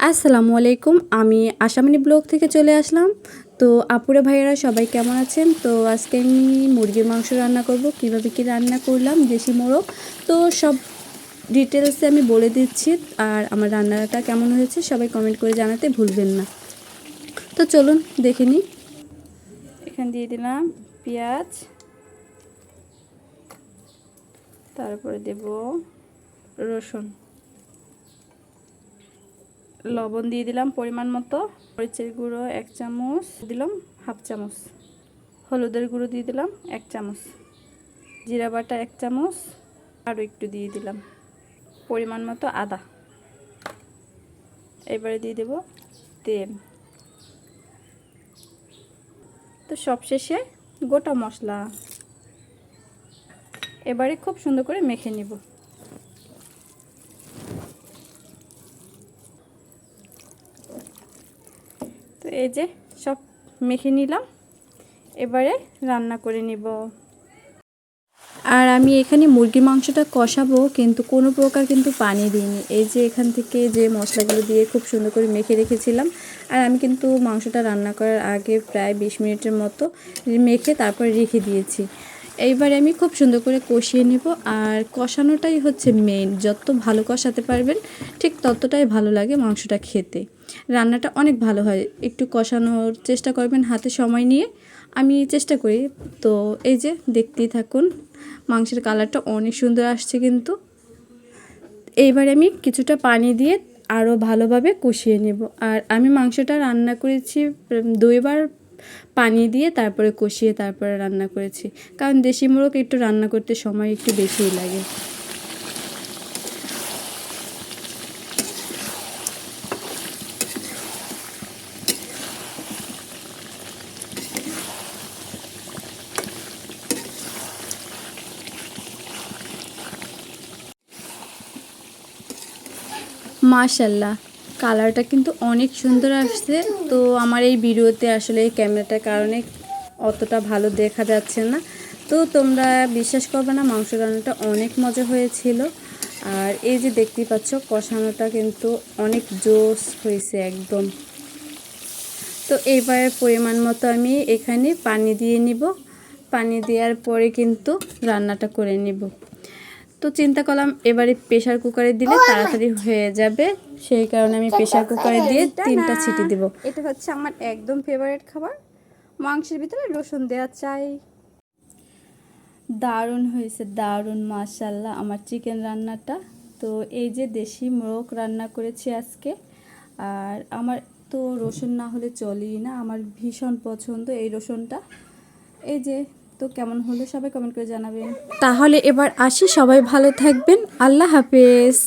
আসসালামু আলাইকুম। আমি আশামনি ব্লগ থেকে চলে আসলাম। তো আপুরা ভাইয়েরা সবাই কেমন আছেন? তো আজকে আমি মুরগির মাংস রান্না করব। কিভাবে কি রান্না করলাম দেশি মোরগ, তো সব ডিটেলসে আমি বলে দিচ্ছি। আর আমার রান্নাটা কেমন হয়েছে সবাই কমেন্ট করে জানাতে ভুলবেন না। তো চলুন দেখে নিই। এখানে দিয়ে দিলাম পেঁয়াজ, তারপরে দেব রসুন, লবণ দিয়ে দিলাম পরিমাণ মতো, মরিচের গুঁড়ো 1 চামচ দিলাম, হাফ চামচ হলুদের গুঁড়ো দিয়ে দিলাম 1 চামচ, জিরা বাটা 1 চামচ, আরও একটু দিয়ে দিলাম পরিমাণ মতো আদা। এবারে দিয়ে দেব তেল। তো সবশেষে গোটা মশলা। এবারে খুব সুন্দর করে মেখে নেব। তো এই যে সব মেখে নিলাম, এবারে রান্না করে নিব। আর আমি এখানে মুরগির মাংসটা কষাবো, কিন্তু কোনো প্রকার কিন্তু পানি দিইনি। এই যে এখান থেকে যে মশলাগুলো দিয়ে খুব সুন্দর করে মেখে রেখেছিলাম। আর আমি কিন্তু মাংসটা রান্না করার আগে প্রায় 20 মিনিটের মতো মেখে তারপরে রেখে দিয়েছি। এইবারে আমি খুব সুন্দর করে কষিয়ে নিব। আর কষানোটাই হচ্ছে মেইন, যত ভালো কষাতে পারবেন ঠিক ততটাই ভালো লাগে মাংসটা খেতে। রান্নাটা অনেক ভালো হয়। একটু কষানোর চেষ্টা করবেন হাতে সময় নিয়ে। আমি চেষ্টা করি। তো এই যে দেখতেই থাকুন, মাংসের কালারটা অনেক সুন্দর আসছে কিন্তু। এইবার আমি কিছুটা পানি দিয়ে আরও ভালোভাবে কষিয়ে নেব। আর আমি মাংসটা রান্না করেছি 2 বার পানি দিয়ে, তারপরে কষিয়ে তারপরে রান্না করেছি, কারণ দেশি মোরগ একটু রান্না করতে সময় একটু বেশিই লাগে। মাশাল্লাহ, কালারটা কিন্তু অনেক সুন্দর আসছে। তো আমার এই ভিডিওতে আসলে ক্যামেরাটার কারণে অতটা ভালো দেখা যাচ্ছে না। তো তোমরা বিশ্বাস করবে না, মাংস রান্নাটা অনেক মজা হয়েছিল। আর এই যে দেখতেই পাচ্ছ কষানোটা কিন্তু অনেক জোস হয়েছে একদম। তো এইবার পরিমাণ মতো আমি এখানে পানি দিয়ে নিব। পানি দেওয়ার পরে কিন্তু রান্নাটা করে নিব। তো চিন্তা করলাম এবারে প্রেশার কুকারে দিলে তাড়াতাড়ি হয়ে যাবে, সেই কারণে আমি প্রেশার কুকারে দিয়ে 3টা সিটি দেব। এটা হচ্ছে আমার একদম ফেভারিট খাবার, মাংসের ভিতরে রসুন দেওয়া চাই। দারুণ হয়েছে, দারুণ মাশাল্লাহ আমার চিকেন রান্নাটা। তো এই যে দেশি মোরগ রান্না করেছি আজকে। আর আমার তো রসুন না হলে চলেই না, আমার ভীষণ পছন্দ এই রসুনটা। এই যে, তো কেমন হলো সবাই কমেন্ট করে জানাবেন। তাহলে এবার আসি, সবাই ভালো থাকবেন, আল্লাহ হাফেজ।